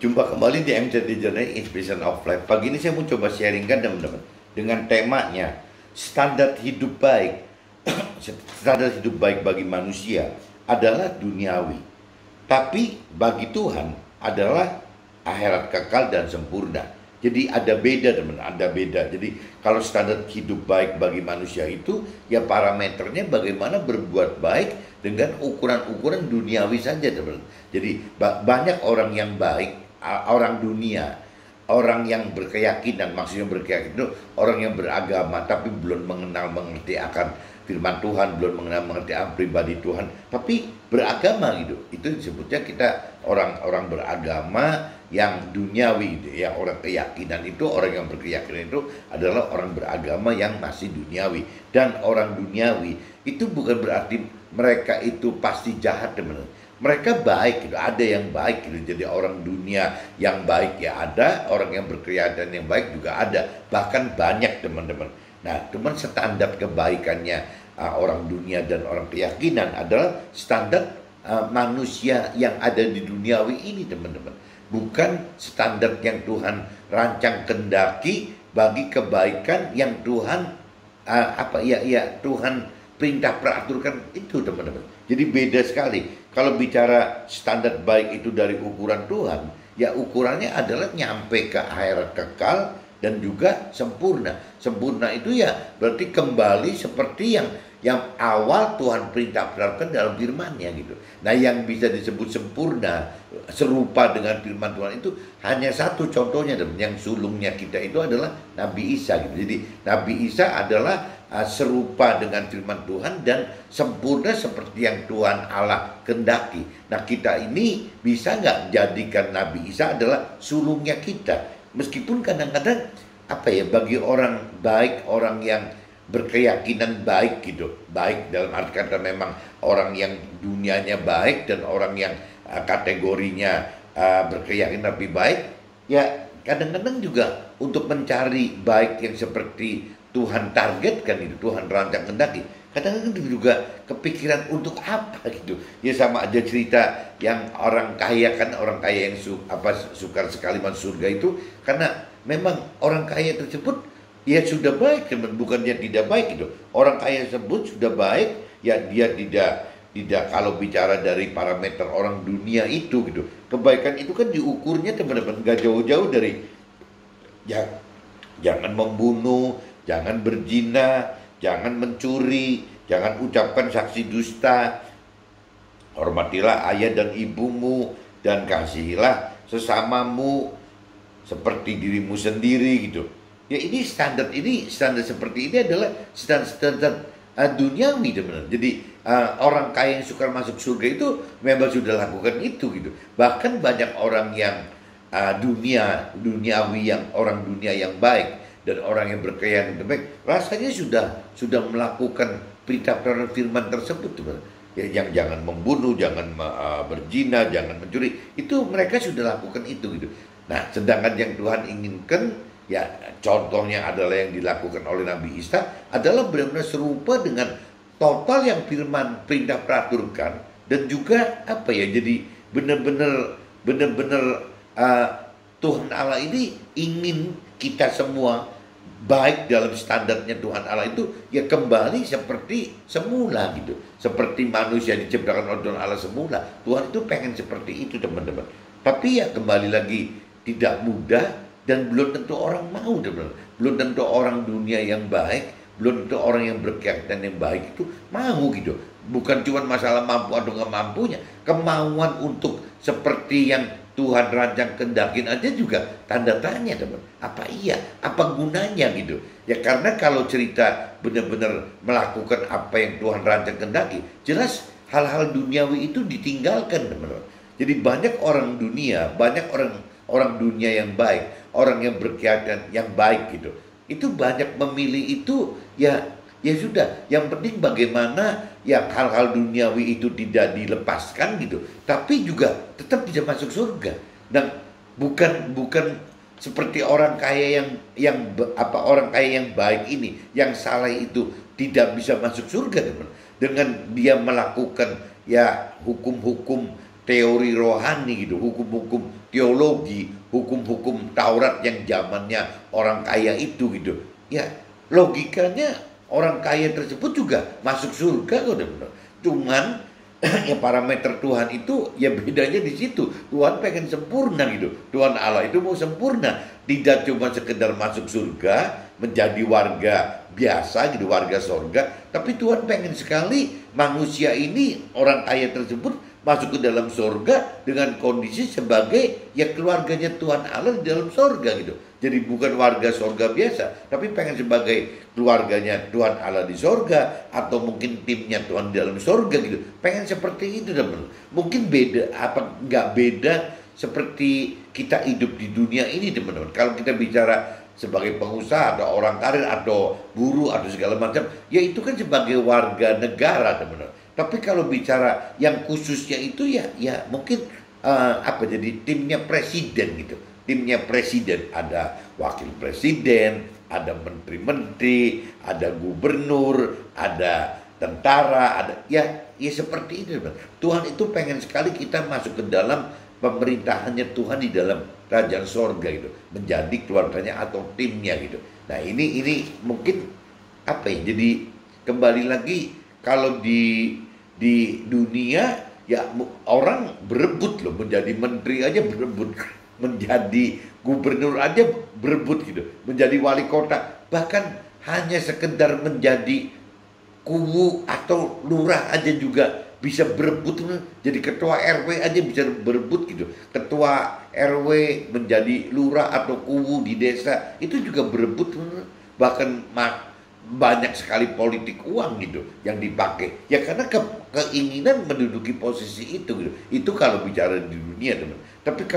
Jumpa kembali di MCD Journey Inspiration of Life. Pagi ini saya mau coba sharingkan teman-teman dengan temanya standar hidup baik. Standar hidup baik bagi manusia adalah duniawi, tapi bagi Tuhan adalah akhirat kekal dan sempurna. Jadi ada beda teman, ada beda. Jadi kalau standar hidup baik bagi manusia itu ya parameternya bagaimana berbuat baik dengan ukuran-ukuran duniawi saja teman. Jadi banyak orang yang baik, orang dunia, orang yang berkeyakinan, maksudnya berkeyakinan itu orang yang beragama tapi belum mengerti akan firman Tuhan, belum mengerti akan pribadi Tuhan, tapi beragama gitu. Itu disebutnya kita orang-orang beragama yang duniawi gitu ya. Orang keyakinan itu, orang yang berkeyakinan itu adalah orang beragama yang masih duniawi. Dan orang duniawi itu bukan berarti mereka itu pasti jahat teman-teman. Mereka baik gitu, ada yang baik gitu. Jadi orang dunia yang baik ya ada, orang yang berkeyakinan yang baik juga ada, bahkan banyak teman-teman. Nah, cuman standar kebaikannya orang dunia dan orang keyakinan adalah standar manusia yang ada di duniawi ini teman-teman. Bukan standar yang Tuhan rancang kendaki bagi kebaikan yang Tuhan Tuhan perintah peraturkan itu teman-teman. Jadi beda sekali. Kalau bicara standar baik itu dari ukuran Tuhan, ya ukurannya adalah nyampe ke akhirat kekal dan juga sempurna. Sempurna itu ya berarti kembali seperti yang awal Tuhan perintah peraturkan dalam firman-Nya gitu. Nah, yang bisa disebut sempurna, serupa dengan firman Tuhan itu hanya satu contohnya, dan yang sulungnya kita itu adalah Nabi Isa gitu. Jadi Nabi Isa adalah serupa dengan firman Tuhan dan sempurna seperti yang Tuhan Allah kehendaki. Nah, kita ini bisa nggak jadikan Nabi Isa adalah sulungnya kita? Meskipun kadang-kadang bagi orang baik, orang yang berkeyakinan baik gitu, baik dalam arti kata memang orang yang dunianya baik dan orang yang kategorinya berkeyakinan lebih baik, ya kadang-kadang juga untuk mencari baik yang seperti Tuhan targetkan itu, Tuhan rancang kehendaki, kadang-kadang juga kepikiran untuk apa gitu. Ya sama aja cerita yang orang kaya, kan orang kaya yang sukar sekali masuk surga itu karena memang orang kaya tersebut ya sudah baik teman, bukannya tidak baik gitu. Orang kaya tersebut sudah baik, ya dia tidak kalau bicara dari parameter orang dunia itu gitu. Kebaikan itu kan diukurnya teman-teman gak jauh-jauh dari ya, jangan membunuh, jangan berzina, jangan mencuri, jangan ucapkan saksi dusta, hormatilah ayah dan ibumu, dan kasihilah sesamamu seperti dirimu sendiri gitu. Ya ini standar seperti ini adalah standar duniawi teman-teman. Jadi orang kaya yang suka masuk surga itu memang sudah lakukan itu gitu. Bahkan banyak orang yang duniawi, yang orang dunia yang baik dan orang yang berkeyakinan baik, rasanya sudah melakukan perintah firman tersebut teman. Ya, yang jangan membunuh, jangan berzina, jangan mencuri, itu mereka sudah lakukan itu gitu. Nah, sedangkan yang Tuhan inginkan, ya contohnya adalah yang dilakukan oleh Nabi Isa adalah benar-benar serupa dengan total yang firman perintah peraturkan, dan juga jadi benar-benar Tuhan Allah ini ingin kita semua baik dalam standarnya Tuhan Allah itu ya kembali seperti semula gitu, seperti manusia diciptakan oleh Tuhan Allah semula. Tuhan itu pengen seperti itu teman-teman, tapi ya kembali lagi tidak mudah. Dan belum tentu orang mau, belum tentu orang dunia yang baik, belum tentu orang yang berkeyakinan yang baik itu mau gitu. Bukan cuma masalah mampu atau nggak mampunya, kemauan untuk seperti yang Tuhan rancang kendakin aja juga tanda tanya teman. Apa iya? Apa gunanya gitu? Ya karena kalau cerita benar-benar melakukan apa yang Tuhan rancang kendaki, jelas hal-hal duniawi itu ditinggalkan teman. Jadi banyak orang dunia, banyak orang dunia yang baik, orang yang berkeyakinan yang baik gitu, itu banyak memilih itu ya sudah, yang penting bagaimana ya hal-hal duniawi itu tidak dilepaskan gitu, tapi juga tetap bisa masuk surga. Dan bukan seperti orang kaya orang kaya yang baik ini, yang salah itu tidak bisa masuk surga teman, dengan dia melakukan ya hukum-hukum teori rohani gitu, hukum-hukum teologi, hukum-hukum Taurat yang zamannya orang kaya itu gitu. Ya, logikanya orang kaya tersebut juga masuk surga kok, benar. Cuman ya parameter Tuhan itu ya bedanya di situ. Tuhan pengen sempurna gitu. Tuhan Allah itu mau sempurna, tidak cuma sekedar masuk surga menjadi warga biasa gitu, warga sorga, tapi Tuhan pengen sekali manusia ini, orang kaya tersebut masuk ke dalam sorga dengan kondisi sebagai ya keluarganya Tuhan Allah di dalam sorga gitu. Jadi bukan warga sorga biasa, tapi pengen sebagai keluarganya Tuhan Allah di sorga, atau mungkin timnya Tuhan di dalam sorga gitu. Pengen seperti itu, teman. Mungkin beda apa nggak beda seperti kita hidup di dunia ini, teman-teman. Kalau kita bicara sebagai pengusaha atau orang karir atau buruh atau segala macam, ya itu kan sebagai warga negara, teman-teman. Tapi kalau bicara yang khususnya itu ya mungkin jadi timnya presiden gitu. Timnya presiden, ada wakil presiden, ada menteri-menteri, ada gubernur, ada tentara, ada ya seperti itu, teman. Tuhan itu pengen sekali kita masuk ke dalam pemerintahannya Tuhan di dalam kerajaan sorga gitu, menjadi keluarganya atau timnya gitu. Nah ini mungkin jadi kembali lagi, kalau di dunia ya orang berebut loh, menjadi menteri aja berebut, menjadi gubernur aja berebut gitu, menjadi wali kota, bahkan hanya sekedar menjadi kuwu atau lurah aja juga bisa berebut. Jadi ketua RW aja bisa berebut gitu. Ketua RW menjadi lurah atau kuwu di desa itu juga berebut. Bahkan banyak sekali politik uang gitu yang dipakai. Ya karena keinginan menduduki posisi itu gitu. Itu kalau bicara di dunia, teman. Tapi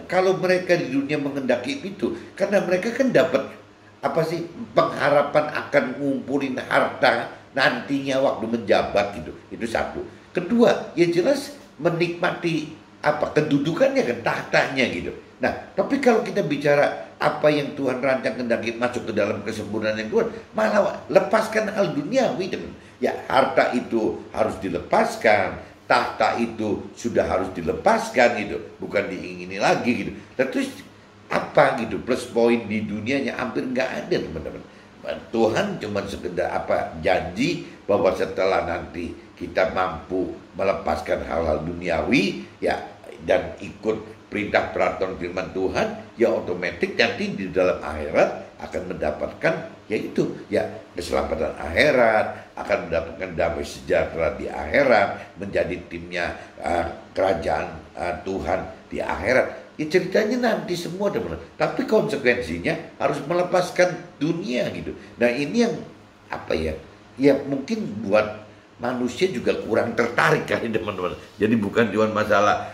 kalau mereka di dunia mengendaki itu, karena mereka kan dapat pengharapan akan ngumpulin harta nantinya waktu menjabat gitu. Itu satu. Kedua, ya jelas menikmati kedudukannya kan, tahtanya gitu. Nah, tapi kalau kita bicara apa yang Tuhan rancang kendaki masuk ke dalam kesempurnaan yang Tuhan, malah lepaskan hal duniawi, teman. Ya, harta itu harus dilepaskan, tahta itu sudah harus dilepaskan gitu, bukan diingini lagi gitu. Dan terus plus poin di dunianya hampir nggak ada, teman-teman. Tuhan cuma sekedar janji bahwa setelah nanti kita mampu melepaskan hal-hal duniawi ya dan ikut perintah peraturan firman Tuhan, ya otomatis nanti di dalam akhirat akan mendapatkan yaitu ya keselamatan akhirat, akan mendapatkan damai sejahtera di akhirat, menjadi timnya kerajaan Tuhan di akhirat. Ya ceritanya nanti semua, teman-teman. Tapi konsekuensinya harus melepaskan dunia gitu. Nah ini yang ya mungkin buat manusia juga kurang tertarik kali, teman-teman. Jadi bukan cuma masalah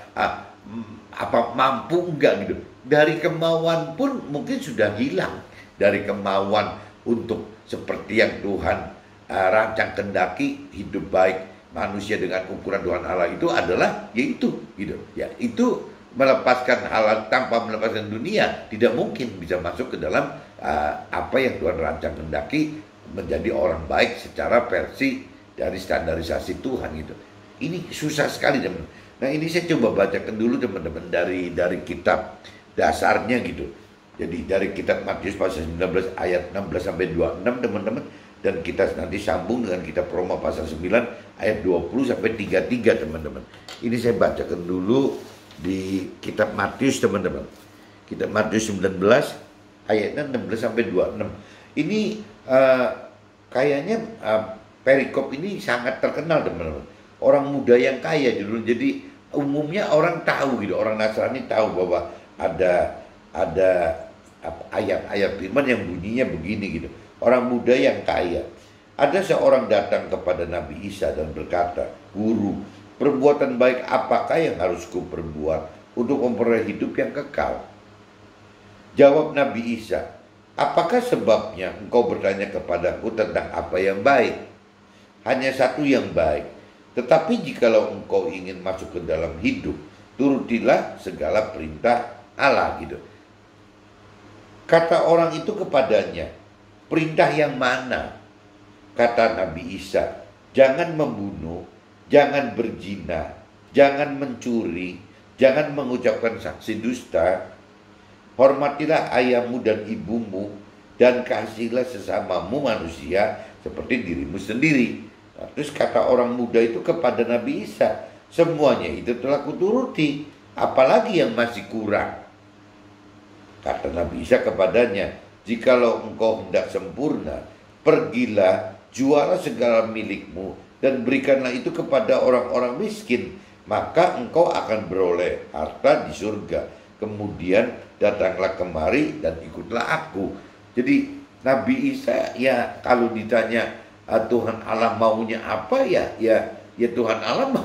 mampu enggak gitu. Dari kemauan pun mungkin sudah hilang. Dari kemauan untuk seperti yang Tuhan rancang kendaki, hidup baik manusia dengan ukuran Tuhan Allah itu adalah yaitu gitu. Ya itu melepaskan hal tanpa melepaskan dunia tidak mungkin bisa masuk ke dalam apa yang Tuhan rancang kendaki, menjadi orang baik secara versi dari standarisasi Tuhan gitu. Ini susah sekali, teman. Nah ini saya coba bacakan dulu, teman-teman, dari kitab dasarnya gitu. Jadi dari kitab Matius pasal 19 ayat 16 sampai 26, teman-teman, dan kita nanti sambung dengan kitab Roma pasal 9 ayat 20 sampai 33, teman-teman. Ini saya bacakan dulu di kitab Matius, teman-teman. Kitab Matius 19 ayatnya 16 sampai 26. Ini kayaknya perikop ini sangat terkenal, teman-teman. Orang muda yang kaya dulu. Jadi umumnya orang tahu gitu, orang Nasrani tahu bahwa ada ayat-ayat firman yang bunyinya begini gitu. Orang muda yang kaya. Ada seorang datang kepada Nabi Isa dan berkata, "Guru, perbuatan baik apakah yang harus kuperbuat untuk memperoleh hidup yang kekal?" Jawab Nabi Isa, "Apakah sebabnya engkau bertanya kepadaku tentang apa yang baik? Hanya satu yang baik. Tetapi jikalau engkau ingin masuk ke dalam hidup, turutilah segala perintah Allah." Gitu. Kata orang itu kepadanya, "Perintah yang mana?" Kata Nabi Isa, "Jangan membunuh, jangan berzina, jangan mencuri, jangan mengucapkan saksi dusta, hormatilah ayahmu dan ibumu, dan kasihilah sesamamu manusia seperti dirimu sendiri. Nah, terus kata orang muda itu kepada Nabi Isa, semuanya itu telah kuturuti, apalagi yang masih kurang? Kata Nabi Isa kepadanya, jikalau engkau hendak sempurna, pergilah, jualah segala milikmu, dan berikanlah itu kepada orang-orang miskin, maka engkau akan beroleh harta di surga. Kemudian datanglah kemari dan ikutlah aku. Jadi Nabi Isa ya kalau ditanya Tuhan Allah maunya apa, ya Tuhan Allah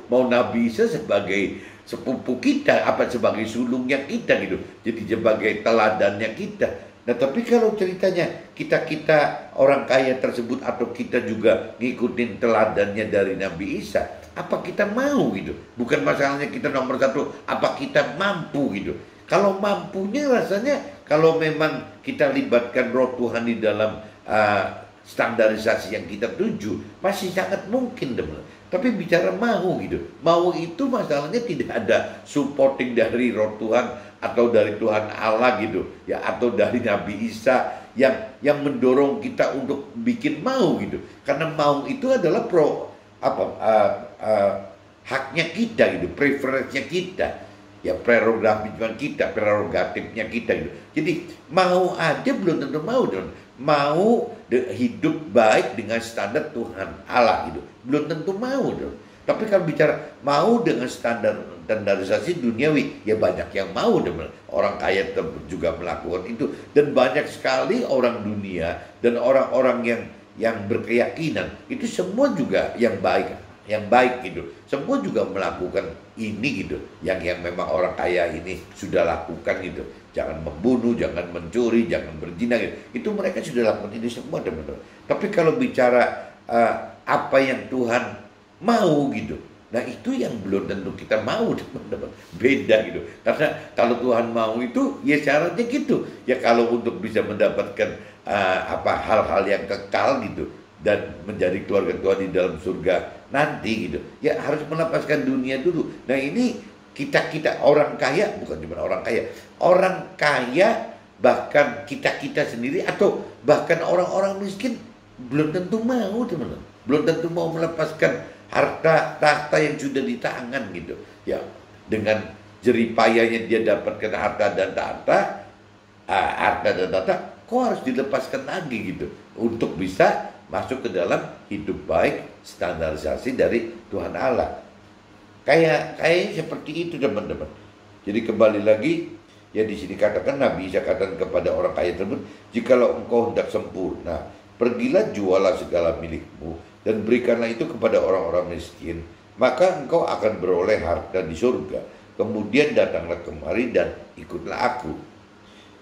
mau Nabi Isa sebagai sepupu kita, apa sebagai sulungnya kita gitu. Jadi sebagai teladannya kita. Nah, tapi kalau ceritanya kita orang kaya tersebut atau kita juga ngikutin teladannya dari Nabi Isa, apa kita mau gitu? Bukan masalahnya kita nomor satu, apa kita mampu gitu. Kalau mampunya rasanya kalau memang kita libatkan roh Tuhan di dalam standarisasi yang kita tuju, masih sangat mungkin teman. Tapi bicara mau gitu, mau itu masalahnya tidak ada supporting dari roh Tuhan atau dari Tuhan Allah gitu ya, atau dari Nabi Isa yang mendorong kita untuk bikin mau gitu. Karena mau itu adalah haknya kita gitu, preferensinya kita, ya prerogatifnya kita gitu. Jadi mau aja belum tentu mau dong. Mau hidup baik dengan standar Tuhan Allah gitu, belum tentu mau dong. Tapi kalau bicara mau dengan standarisasi duniawi, ya banyak yang mau dong. Orang kaya juga melakukan itu, dan banyak sekali orang dunia dan orang-orang yang berkeyakinan itu semua juga yang baik gitu, semua juga melakukan ini gitu, yang memang orang kaya ini sudah lakukan gitu. Jangan membunuh, jangan mencuri, jangan berzina gitu. Itu mereka sudah lakukan ini semua teman-teman. Tapi kalau bicara apa yang Tuhan mau gitu, nah itu yang belum tentu kita mau teman-teman. Beda gitu. Karena kalau Tuhan mau itu ya syaratnya gitu. Ya kalau untuk bisa mendapatkan hal-hal yang kekal gitu dan menjadi keluarga Tuhan di dalam surga nanti gitu, ya harus melepaskan dunia dulu. Nah ini kita orang kaya, bukan cuma orang kaya bahkan kita sendiri atau bahkan orang-orang miskin belum tentu mau teman-teman, belum tentu mau melepaskan harta tahta yang sudah di tangan gitu ya, dengan jeripayanya dia dapatkan harta dan tahta, kok harus dilepaskan lagi gitu untuk bisa masuk ke dalam hidup baik standarisasi dari Tuhan Allah. Kayak seperti itu teman-teman. Jadi kembali lagi ya, di sini katakan Nabi Isa katakan kepada orang kaya tersebut, jikalau engkau hendak sempurna, pergilah jualah segala milikmu dan berikanlah itu kepada orang-orang miskin, maka engkau akan beroleh harta di surga. Kemudian datanglah kemari dan ikutlah aku.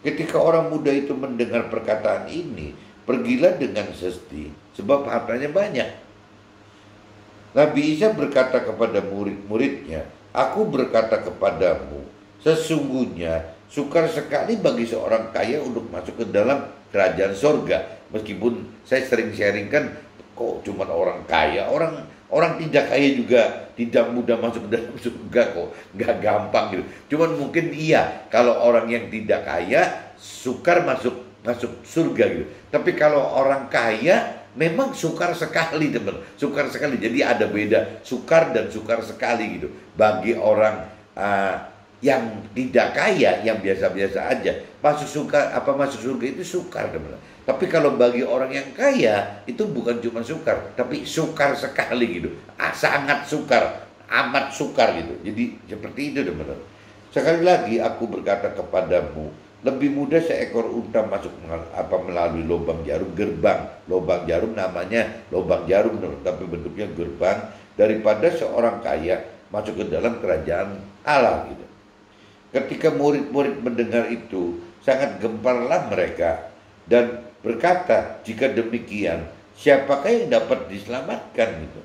Ketika orang muda itu mendengar perkataan ini, pergilah dengan sesti, sebab hartanya banyak. Nabi Isa berkata kepada murid-muridnya, aku berkata kepadamu, sesungguhnya sukar sekali bagi seorang kaya untuk masuk ke dalam kerajaan surga. Meskipun saya sering sharingkan, kok cuma orang kaya, orang tidak kaya juga tidak mudah masuk ke dalam surga kok, nggak gampang gitu. Cuman mungkin iya, kalau orang yang tidak kaya sukar masuk surga gitu. Tapi kalau orang kaya memang sukar sekali teman, sukar sekali. Jadi ada beda sukar dan sukar sekali gitu. Bagi orang yang tidak kaya, yang biasa-biasa aja, masuk surga itu sukar teman. Tapi kalau bagi orang yang kaya itu bukan cuma sukar, tapi sukar sekali gitu. Sangat sukar, amat sukar gitu. Jadi seperti itu teman. Sekali lagi aku berkata kepadamu, lebih mudah seekor unta masuk melalui lubang jarum, gerbang. Lubang jarum namanya lubang jarum, tapi bentuknya gerbang, daripada seorang kaya masuk ke dalam kerajaan Allah gitu. Ketika murid-murid mendengar itu, sangat gemparlah mereka dan berkata, jika demikian, siapakah yang dapat diselamatkan gitu.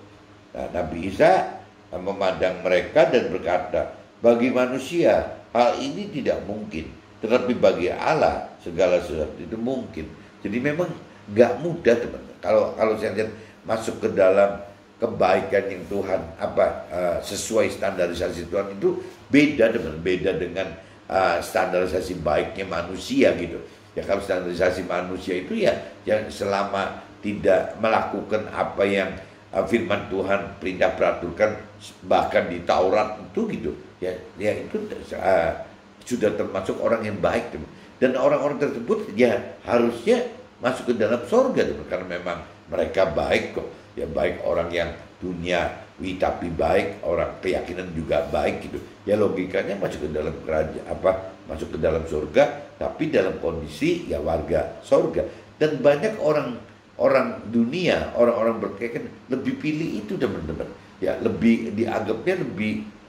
Nah, Nabi Isa memandang mereka dan berkata, bagi manusia hal ini tidak mungkin, tetapi bagi Allah segala sesuatu itu mungkin. Jadi memang nggak mudah teman. Kalau saya lihat masuk ke dalam kebaikan yang Tuhan sesuai standarisasi Tuhan itu beda dengan standarisasi baiknya manusia gitu. Ya kalau standarisasi manusia itu ya yang selama tidak melakukan apa yang firman Tuhan perintah peraturkan, bahkan di Taurat itu gitu ya itu sudah termasuk orang yang baik, teman. Dan orang-orang tersebut ya harusnya masuk ke dalam sorga, teman, karena memang mereka baik kok ya, baik orang yang duniawi tapi baik, orang keyakinan juga baik gitu ya, logikanya masuk ke dalam kerajaan masuk ke dalam surga, tapi dalam kondisi ya warga sorga. Dan banyak orang dunia, orang-orang berkeyakinan lebih pilih itu, teman-teman ya, lebih dianggapnya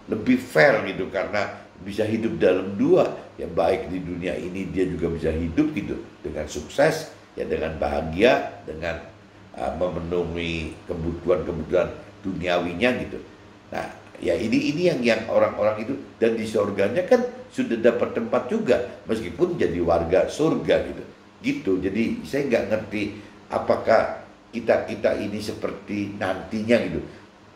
lebih fair gitu, karena bisa hidup dalam dua ya, baik di dunia ini dia juga bisa hidup gitu dengan sukses ya, dengan bahagia, dengan memenuhi kebutuhan duniawinya gitu. Nah ya ini yang orang-orang itu, dan di surganya kan sudah dapat tempat juga meskipun jadi warga surga gitu. Jadi saya nggak ngerti apakah kita ini seperti nantinya gitu.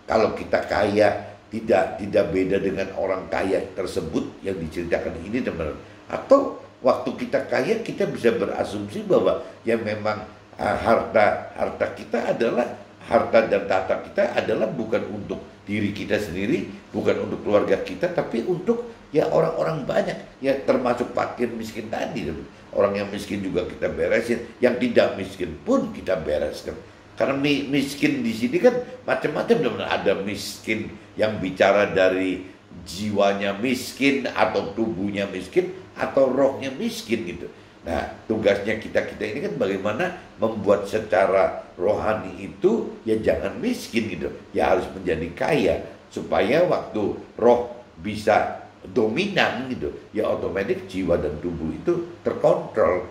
Kalau kita kaya tidak beda dengan orang kaya tersebut yang diceritakan ini, teman-teman. Atau waktu kita kaya kita bisa berasumsi bahwa ya memang harta kita adalah harta dan tahta kita adalah bukan untuk diri kita sendiri, bukan untuk keluarga kita, tapi untuk ya orang-orang banyak ya, termasuk fakir miskin tadi. Orang yang miskin juga kita beresin, yang tidak miskin pun kita bereskan. Karena miskin di sini kan macam-macam, ada miskin yang bicara dari jiwanya miskin atau tubuhnya miskin atau rohnya miskin gitu. Nah, tugasnya kita ini kan bagaimana membuat secara rohani itu ya jangan miskin gitu. Ya harus menjadi kaya supaya waktu roh bisa dominan gitu, ya otomatis jiwa dan tubuh itu terkontrol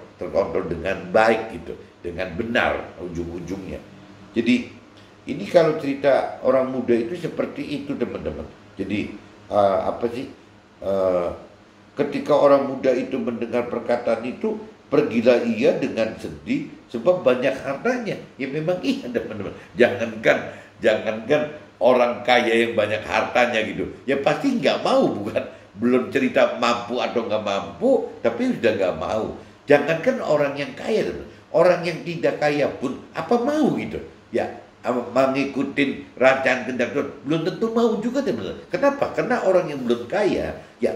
dengan baik gitu, dengan benar ujung-ujungnya. Jadi ini kalau cerita orang muda itu seperti itu, teman-teman. Jadi ketika orang muda itu mendengar perkataan itu, pergilah ia dengan sedih sebab banyak hartanya. Ya memang iya, teman-teman. Jangankan orang kaya yang banyak hartanya gitu, ya pasti nggak mau, bukan? Belum cerita mampu atau nggak mampu, tapi sudah nggak mau. Jangankan orang yang kaya, teman-teman. Orang yang tidak kaya pun apa mau gitu ya, mengikutin rancangan kehendak Tuhan belum tentu mau juga, teman-teman. Kenapa? Karena orang yang belum kaya ya,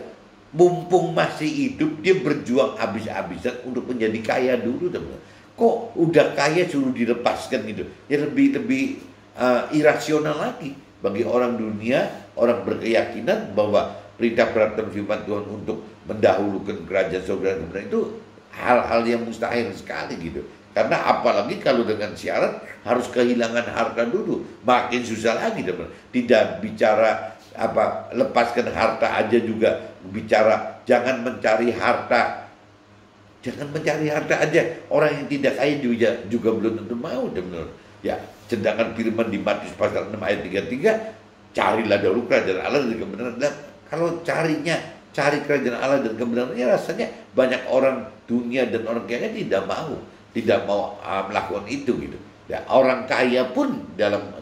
mumpung masih hidup dia berjuang habis-habisan untuk menjadi kaya dulu, teman-teman. Kok udah kaya suruh dilepaskan gitu ya, lebih irasional lagi bagi orang dunia, orang berkeyakinan bahwa perintah peraturan firman Tuhan untuk mendahulukan kerajaan surga dan kebenaran itu hal-hal yang mustahil sekali gitu. Karena apalagi kalau dengan syarat harus kehilangan harta dulu, makin susah lagi, teman. Tidak bicara lepaskan harta aja juga, bicara jangan mencari harta aja. Orang yang tidak kaya juga belum tentu mau, teman. Ya, sedangkan firman di Matius pasal 6 ayat 33, carilah dahulu kerajaan Allah dan kebenaran. Dan kalau cari kerajaan Allah dan kebenarannya, rasanya banyak orang dunia dan orang kaya tidak mau melakukan itu gitu. Ya, orang kaya pun dalam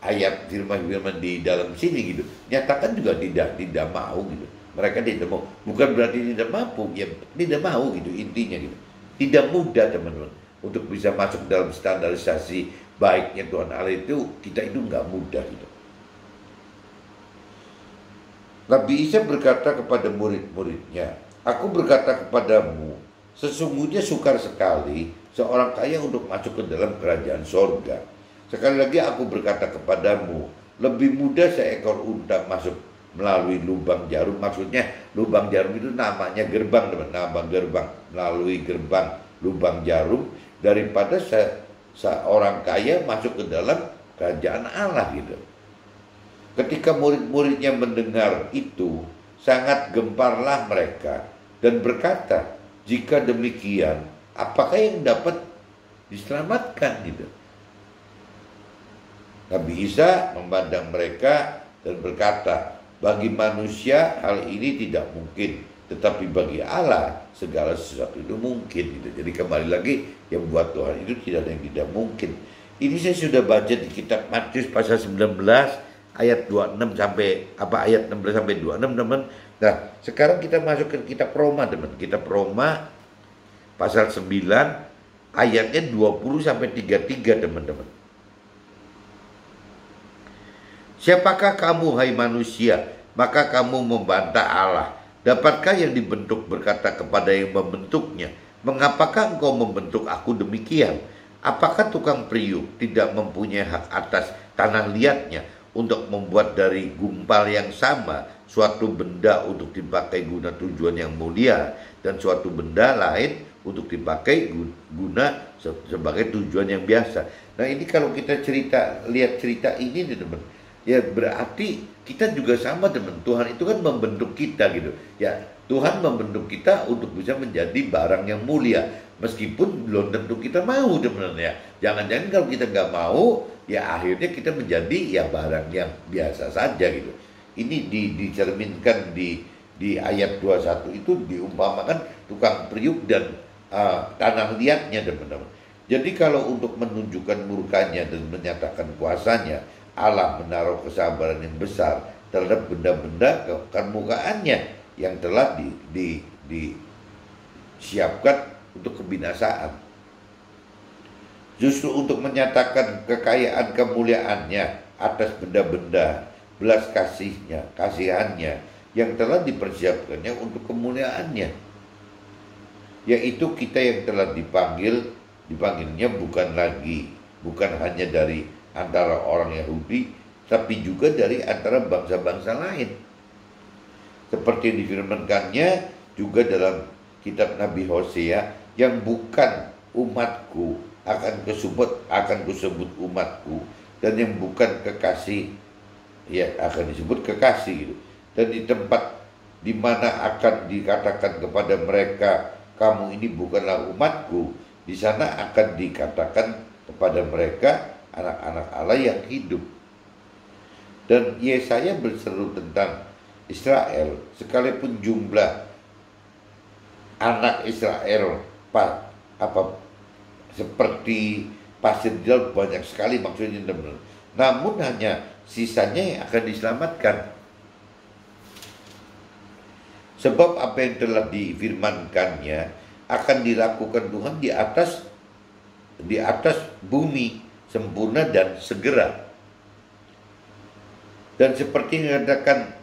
ayat firman di dalam sini gitu nyatakan juga tidak mau gitu. Mereka tidak mau, bukan berarti tidak mampu, ya tidak mau gitu intinya gitu. Tidak mudah, teman-teman, untuk bisa masuk dalam standarisasi baiknya Tuhan Allah itu, kita itu nggak mudah gitu. Nabi Isa berkata kepada murid-muridnya, aku berkata kepadamu, sesungguhnya sukar sekali seorang kaya untuk masuk ke dalam kerajaan sorga. Sekali lagi aku berkata kepadamu, lebih mudah seekor unta masuk melalui lubang jarum. Maksudnya lubang jarum itu namanya gerbang, teman. Nama gerbang, melalui gerbang lubang jarum, daripada seorang kaya masuk ke dalam kerajaan Allah gitu. Ketika murid-muridnya mendengar itu, sangat gemparlah mereka dan berkata, jika demikian, apakah yang dapat diselamatkan gitu? Nabi Isa memandang mereka dan berkata, bagi manusia hal ini tidak mungkin, tetapi bagi Allah segala sesuatu itu mungkin gitu. Jadi kembali lagi, yang buat Tuhan itu tidak ada yang tidak mungkin. Ini saya sudah baca di kitab Matius pasal 19 ayat 26 sampai ayat 16 sampai 26, teman. Nah, sekarang kita masuk ke kitab Roma, teman. Kitab Roma pasal 9 ayatnya 20 sampai 33, teman-teman. Siapakah kamu, hai manusia, maka kamu membantah Allah? Dapatkah yang dibentuk berkata kepada yang membentuknya, mengapakah engkau membentuk aku demikian? Apakah tukang periuk tidak mempunyai hak atas tanah liatnya untuk membuat dari gumpal yang sama suatu benda untuk dipakai guna tujuan yang mulia dan suatu benda lain untuk dipakai guna sebagai tujuan yang biasa? Nah, ini kalau kita lihat cerita ini, teman, ya berarti kita juga sama, teman. Tuhan itu kan membentuk kita gitu. Ya, Tuhan membentuk kita untuk bisa menjadi barang yang mulia. Meskipun belum tentu kita mau, teman, ya. Jangan-jangan kalau kita nggak mau, ya akhirnya kita menjadi ya barang yang biasa saja gitu. Ini dicerminkan di ayat 21 itu, diumpamakan tukang periuk dan tanah liatnya, teman-teman. Jadi kalau untuk menunjukkan murkanya dan menyatakan kuasanya, Allah menaruh kesabaran yang besar terhadap benda-benda kemukaannya yang telah disiapkan untuk kebinasaan. Justru untuk menyatakan kekayaan kemuliaannya atas benda-benda, belas kasihannya yang telah dipersiapkannya untuk kemuliaannya. Yaitu kita yang telah dipanggilnya bukan hanya dari antara orang Yahudi, tapi juga dari antara bangsa-bangsa lain. Seperti difirmankannya juga dalam kitab Nabi Hosea, yang bukan umatku akan kusebut umatku, dan yang bukan kekasih ya akan disebut kekasih gitu. Dan di tempat di mana akan dikatakan kepada mereka, kamu ini bukanlah umatku, di sana akan dikatakan kepada mereka, anak-anak Allah yang hidup. Dan Yesaya berseru tentang Israel, sekalipun jumlah anak Israel seperti pasir di laut banyak sekali, maksudnya, teman-teman. Namun hanya sisanya yang akan diselamatkan. Sebab apa yang telah difirmankannya akan dilakukan Tuhan di atas bumi, sempurna dan segera. Dan seperti yang dikatakan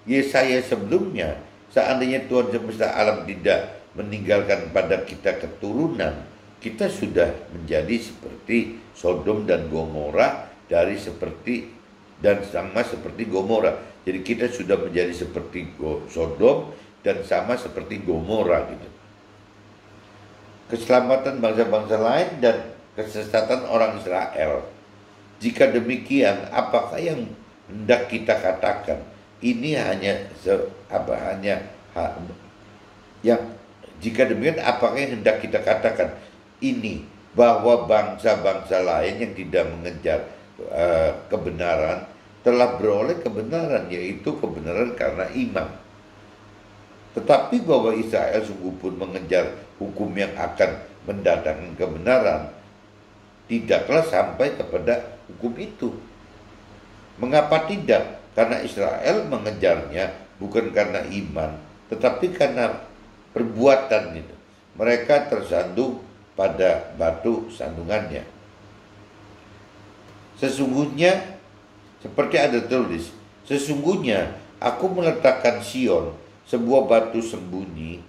Yesaya sebelumnya, seandainya Tuhan semesta alam tidak meninggalkan pada kita keturunan, kita sudah menjadi seperti Sodom dan Gomora, sama seperti Gomora. Jadi kita sudah menjadi seperti Sodom dan sama seperti Gomora gitu. Keselamatan bangsa-bangsa lain dan kesesatan orang Israel. Jika demikian, apakah yang hendak kita katakan? Ini jika demikian, apakah yang hendak kita katakan? Ini bahwa bangsa-bangsa lain yang tidak mengejar kebenaran telah beroleh kebenaran, yaitu kebenaran karena iman. Tetapi bahwa Israel sungguh pun mengejar hukum yang akan mendatangkan kebenaran, tidaklah sampai kepada hukum itu. Mengapa tidak? Karena Israel mengejarnya bukan karena iman, tetapi karena perbuatan itu. Mereka tersandung pada batu sandungannya. Sesungguhnya, seperti ada tulis, sesungguhnya aku meletakkan Sion sebuah batu sembunyi,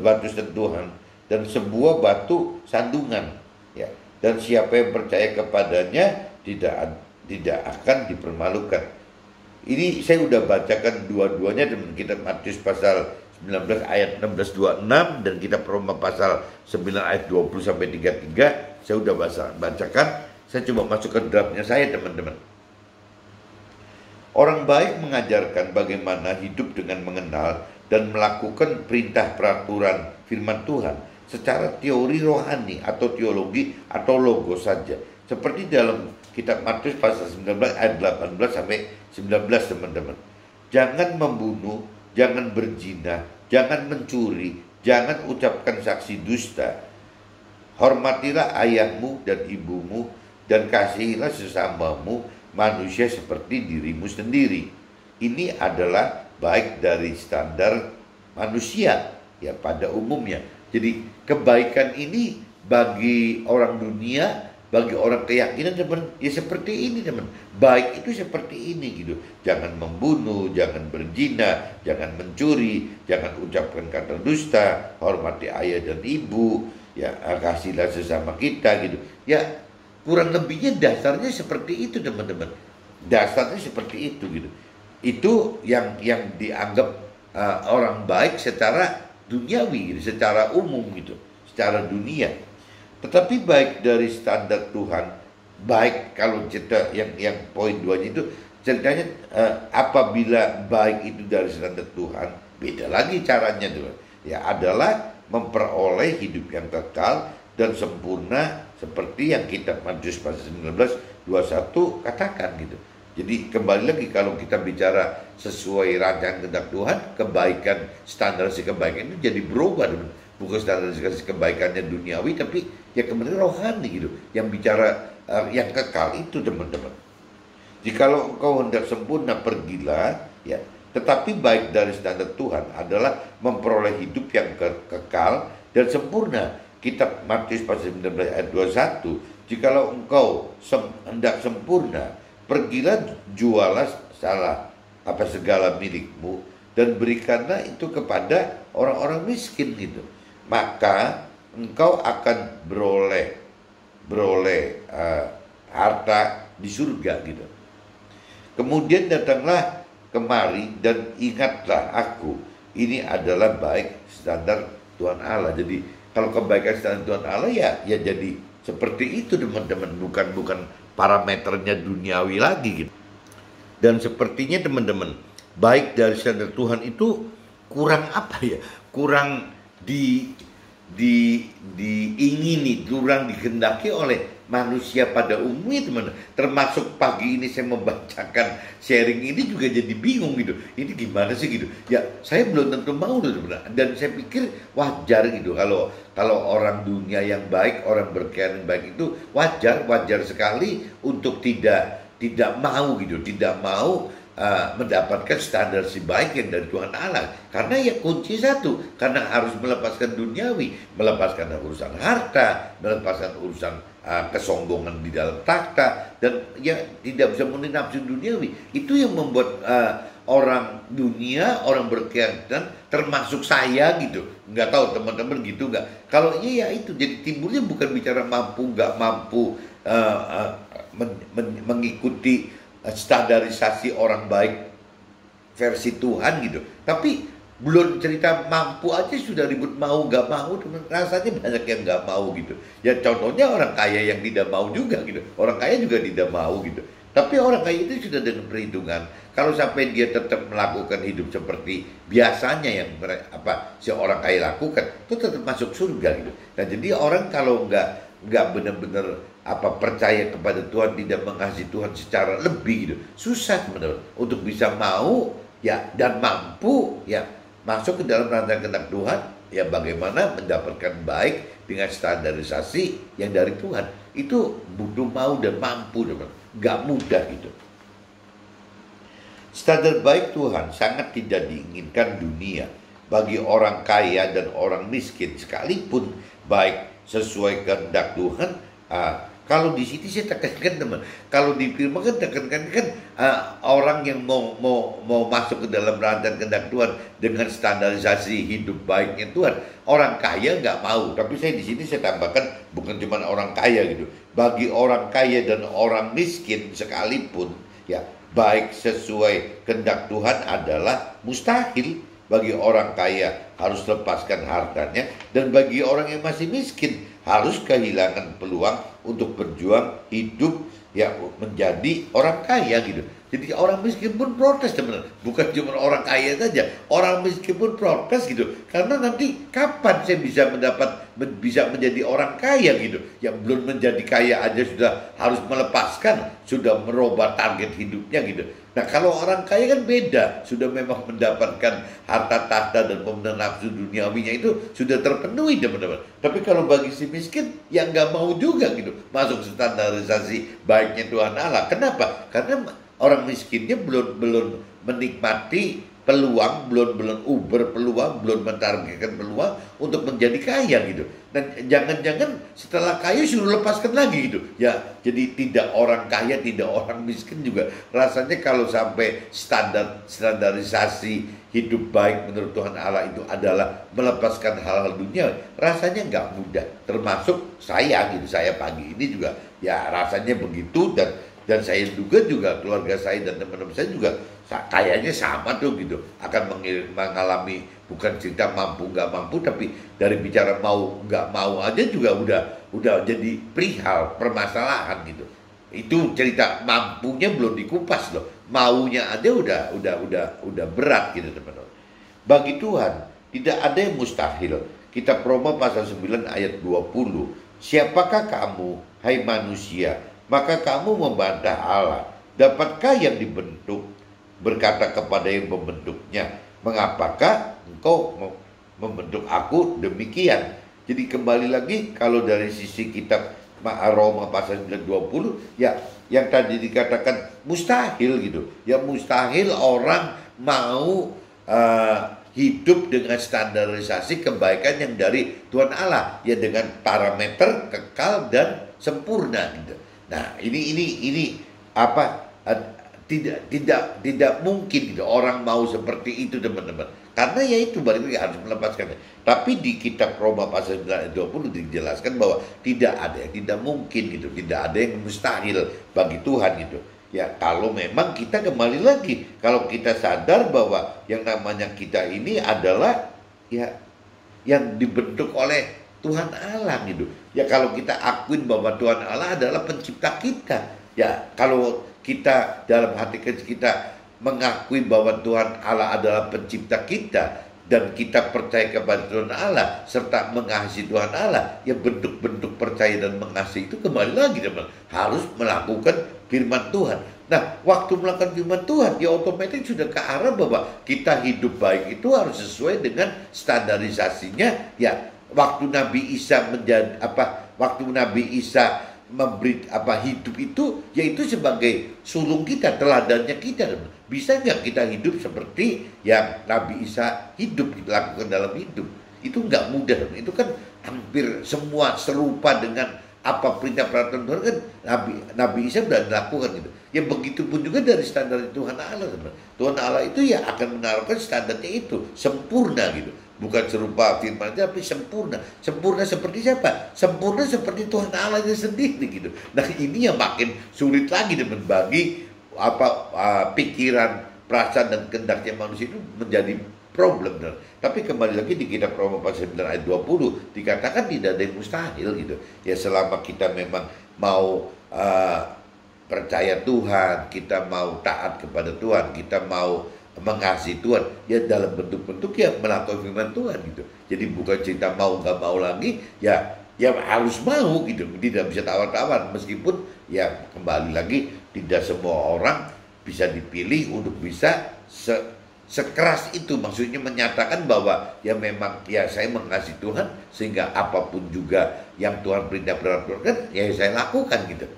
batu sentuhan, dan sebuah batu sandungan. Ya. Dan siapa yang percaya kepadanya tidak akan dipermalukan. Ini saya sudah bacakan dua-duanya dalam kitab Matius pasal 19 ayat 16-26 dan kitab Roma pasal 9 ayat 20 sampai 33. Saya sudah bacakan. Saya coba masukkan draftnya saya, teman-teman. Orang baik mengajarkan bagaimana hidup dengan mengenal dan melakukan perintah peraturan firman Tuhan secara teori rohani atau teologi atau logos saja. Seperti dalam kitab Matius pasal 19 ayat 18 sampai 19, teman-teman. Jangan membunuh, jangan berzina, jangan mencuri, jangan ucapkan saksi dusta. Hormatilah ayahmu dan ibumu, dan kasihilah sesamamu manusia seperti dirimu sendiri. Ini adalah baik dari standar manusia ya pada umumnya. Jadi kebaikan ini bagi orang dunia, bagi orang keyakinan teman, ya seperti ini teman. Baik itu seperti ini gitu. Jangan membunuh, jangan berzina, jangan mencuri, jangan ucapkan kata dusta, hormati ayah dan ibu, ya kasihlah sesama kita gitu. Ya kurang lebihnya dasarnya seperti itu teman-teman. Dasarnya seperti itu gitu. Itu yang dianggap orang baik secara duniawi gitu, secara umum gitu, secara dunia. Tetapi baik dari standar Tuhan, baik kalau cerita yang poin 2-nya itu ceritanya apabila baik itu dari standar Tuhan, beda lagi caranya tuh. Ya adalah memperoleh hidup yang kekal dan sempurna seperti yang kitab Matius pasal 19:21 katakan gitu. Jadi kembali lagi kalau kita bicara sesuai rancangan kehendak Tuhan, kebaikan, standarisasi kebaikan itu jadi berubah. Bukan standarisasi kebaikannya duniawi, tapi ya kemudian rohani gitu. Yang bicara yang kekal itu teman-teman. Jikalau engkau hendak sempurna, pergilah, ya. Tetapi baik dari standar Tuhan adalah memperoleh hidup yang kekal dan sempurna. Kitab Matius pasal 19 ayat 21, jikalau engkau hendak sempurna, pergilah jualah segala milikmu dan berikanlah itu kepada orang-orang miskin gitu. Maka engkau akan beroleh harta di surga gitu. Kemudian datanglah kemari dan ingatlah aku. Ini adalah baik standar Tuhan Allah. Jadi kalau kebaikan standar Tuhan Allah ya jadi seperti itu teman-teman, bukan parameternya duniawi lagi gitu. Dan sepertinya teman-teman, baik dari standar Tuhan itu kurang apa ya? Kurang diingini, kurang dikehendaki oleh manusia pada umumnya teman. Termasuk pagi ini saya membacakan sharing ini juga jadi bingung gitu. Ini gimana sih gitu? Ya saya belum tentu mau teman. Dan saya pikir wajar gitu kalau orang dunia yang baik, orang berkeyakinan baik itu wajar sekali untuk tidak mau gitu, tidak mau mendapatkan standar si baik yang dari Tuhan Allah. Karena ya kunci satu, karena harus melepaskan duniawi, melepaskan urusan harta, melepaskan urusan kesombongan di dalam takhta, dan ya tidak bisa memenuhi nafsu duniawi. Itu yang membuat orang dunia, orang berkeyakinan, termasuk saya gitu, nggak tahu teman-teman gitu nggak? Kalau iya ya itu, jadi timbulnya bukan bicara mampu nggak mampu mengikuti standarisasi orang baik versi Tuhan gitu, tapi belum cerita mampu aja sudah ribut mau gak mau, teman. Rasanya banyak yang gak mau gitu. Ya contohnya orang kaya yang tidak mau juga gitu, orang kaya juga tidak mau gitu. Tapi orang kaya itu sudah dengan perhitungan, kalau sampai dia tetap melakukan hidup seperti biasanya yang si orang kaya lakukan, itu tetap masuk surga gitu. Nah jadi orang kalau nggak benar-benar percaya kepada Tuhan, tidak mengasihi Tuhan secara lebih gitu, susah teman-teman untuk bisa mau ya dan mampu ya masuk ke dalam rancangan kehendak Tuhan, ya bagaimana mendapatkan baik dengan standarisasi yang dari Tuhan. Itu butuh mau dan mampu teman, nggak mudah gitu. Standar baik Tuhan sangat tidak diinginkan dunia bagi orang kaya dan orang miskin sekalipun, baik sesuai kehendak Tuhan. Kalau di sini saya tekankan teman, kalau di firman kan tekankan orang yang mau masuk ke dalam rancangan kehendak Tuhan dengan standarisasi hidup baiknya Tuhan, orang kaya nggak mau. Tapi saya di sini saya tambahkan bukan cuma orang kaya gitu, bagi orang kaya dan orang miskin sekalipun, ya baik sesuai kehendak Tuhan adalah mustahil. Bagi orang kaya harus lepaskan hartanya, dan bagi orang yang masih miskin harus kehilangan peluang untuk berjuang hidup ya menjadi orang kaya gitu. Jadi orang miskin pun protes teman-teman, bukan cuma orang kaya saja, orang miskin pun protes gitu. Karena nanti kapan saya bisa menjadi orang kaya gitu? Yang belum menjadi kaya aja sudah harus melepaskan, sudah merubah target hidupnya gitu. Nah, kalau orang kaya kan beda, sudah memang mendapatkan harta tahta dan pemenuhan nafsu duniawinya itu sudah terpenuhi teman-teman. Tapi kalau bagi si miskin, ya nggak mau juga gitu masuk standarisasi baiknya Tuhan Allah. Kenapa? Karena orang miskinnya belum belum menikmati peluang, belum uber peluang, belum mentargetkan peluang untuk menjadi kaya gitu. Dan jangan-jangan setelah kaya suruh lepaskan lagi gitu. Ya, jadi tidak orang kaya, tidak orang miskin juga. Rasanya kalau sampai standarisasi hidup baik menurut Tuhan Allah itu adalah melepaskan hal-hal dunia, rasanya nggak mudah. Termasuk saya gitu, saya pagi ini juga ya rasanya begitu, dan saya juga keluarga saya dan teman-teman saya juga kayaknya sama tuh gitu, akan mengalami bukan cerita mampu nggak mampu, tapi dari bicara mau nggak mau aja juga udah jadi perihal permasalahan gitu. Itu cerita mampunya belum dikupas loh, maunya aja udah berat gitu teman-teman. Bagi Tuhan tidak ada yang mustahil. Kita Roma pasal 9 ayat 20. Siapakah kamu, hai manusia, maka kamu membantah Allah? Dapatkah yang dibentuk berkata kepada yang membentuknya, mengapakah engkau membentuk aku demikian? Jadi kembali lagi kalau dari sisi kitab Roma pasal 9:20, ya yang tadi dikatakan mustahil gitu. Ya mustahil orang mau hidup dengan standarisasi kebaikan yang dari Tuhan Allah, ya dengan parameter kekal dan sempurna gitu. Nah, ini apa? Tidak mungkin gitu orang mau seperti itu teman-teman, karena ya itu balik lagi harus melepaskan. Tapi di kitab Roma pasal 9 ayat 20 dijelaskan bahwa tidak ada yang tidak mungkin gitu, tidak ada yang mustahil bagi Tuhan gitu. Ya kalau memang kita kembali lagi, kalau kita sadar bahwa yang namanya kita ini adalah ya yang dibentuk oleh Tuhan Allah gitu. Ya kalau kita akuin bahwa Tuhan Allah adalah pencipta kita, ya kalau kita dalam hati kita mengakui bahwa Tuhan Allah adalah pencipta kita, dan kita percaya kepada Tuhan Allah serta mengasihi Tuhan Allah, ya bentuk-bentuk percaya dan mengasihi itu kembali lagi teman, harus melakukan firman Tuhan. Nah, waktu melakukan firman Tuhan, ya otomatis sudah ke arah bahwa kita hidup baik itu harus sesuai dengan standarisasinya. Ya, waktu Nabi Isa menjadi waktu Nabi Isa memberi hidup itu, yaitu sebagai sulung kita, teladannya kita. Bisa nggak kita hidup seperti yang Nabi Isa hidup, lakukan dalam hidup? Itu nggak mudah. Itu kan hampir semua serupa dengan apa perintah peraturan Tuhan kan Nabi Isa sudah dilakukan gitu. Ya begitu pun juga dari standar Tuhan Allah. Tuhan Allah itu ya akan menaruhkan standarnya itu sempurna gitu. Bukan serupa firman, tapi sempurna. Sempurna seperti siapa? Sempurna seperti Tuhan Allah itu sendiri gitu. Nah ini yang makin sulit lagi teman, bagi pikiran, perasaan dan kehendaknya manusia itu menjadi problem. Tapi kembali lagi di kitab Roma pasal 9 ayat 20 dikatakan tidak ada yang mustahil gitu. Ya selama kita memang mau percaya Tuhan, kita mau taat kepada Tuhan, kita mau mengasihi Tuhan, ya dalam bentuk-bentuk ya melakukan firman Tuhan gitu. Jadi bukan cerita mau nggak mau lagi, ya harus mau gitu, tidak bisa tawar-tawar. Meskipun ya kembali lagi tidak semua orang bisa dipilih untuk bisa sekeras itu, maksudnya menyatakan bahwa ya memang ya saya mengasihi Tuhan sehingga apapun juga yang Tuhan perintah peraturan ya saya lakukan gitu.